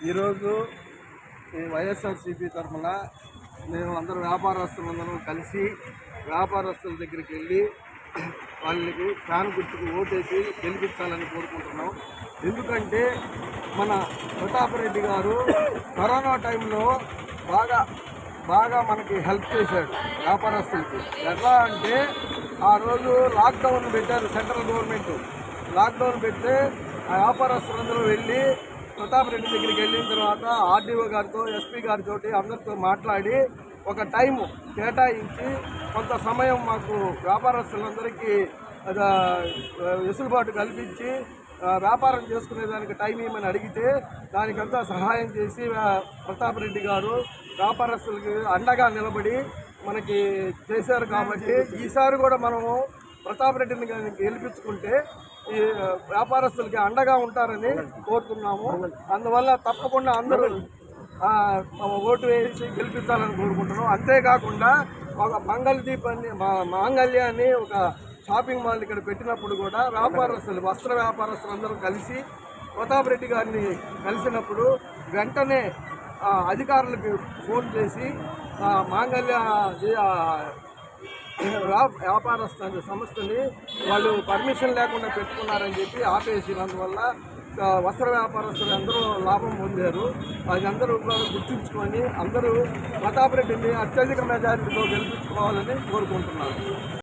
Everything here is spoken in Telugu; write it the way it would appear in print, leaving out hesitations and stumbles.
ఈరోజు ఈ వైఎస్ఆర్సీపీ తరఫున మేము అందరూ వ్యాపారస్తులందరూ కలిసి వ్యాపారస్తుల దగ్గరికి వెళ్ళి వాళ్ళకి ఫ్యాన్ గుర్తుకు ఓటేసి గెలిపించాలని కోరుకుంటున్నాం. ఎందుకంటే మన ప్రతాపరెడ్డి గారు కరోనా టైంలో బాగా మనకి హెల్ప్ చేశాడు వ్యాపారస్తులకి. ఎట్లా అంటే ఆ రోజు లాక్డౌన్ పెట్టారు, సెంట్రల్ గవర్నమెంట్ లాక్డౌన్ పెడితే ఆ వ్యాపారస్తులందరూ వెళ్ళి ప్రతాపరెడ్డి దగ్గరికి వెళ్ళిన తర్వాత ఆర్డీఓ గారితో, ఎస్పీ గారితో అందరితో మాట్లాడి ఒక టైము కేటాయించి కొంత సమయం మాకు వ్యాపారస్తులందరికీ వెసులుబాటు కల్పించి వ్యాపారం చేసుకునేదానికి టైం ఇవ్వమని అడిగితే దానికంతా సహాయం చేసి ప్రతాపరెడ్డి గారు వ్యాపారస్తులకి అండగా నిలబడి మనకి చేశారు. కాబట్టి ఈసారి కూడా మనము ప్రతాపరెడ్డిని గెలిపించుకుంటే ఈ వ్యాపారస్తులకి అండగా ఉంటారని కోరుతున్నాము. అందువల్ల తప్పకుండా అందరూ ఓటు వేసి గెలిపించాలని కోరుకుంటున్నాం. అంతేకాకుండా ఒక మాంగళ్య అని ఒక షాపింగ్ మాల్ ఇక్కడ పెట్టినప్పుడు కూడా వస్త్ర వ్యాపారస్తులు అందరూ కలిసి ప్రతాపరెడ్డి గారిని కలిసినప్పుడు వెంటనే అధికారులకు ఫోన్ చేసి మాంగళ్య వ్యాపారస్తు సంస్థని వాళ్ళు పర్మిషన్ లేకుండా పెట్టుకున్నారని చెప్పి ఆపేసినందువల్ల వస్త్ర వ్యాపారస్తులు అందరూ లాభం పొందారు. అది అందరూ గుర్తుంచుకొని అందరూ ప్రతాపరెడ్డిని అత్యధిక మెజారిటీతో గెలిపించుకోవాలని కోరుకుంటున్నారు.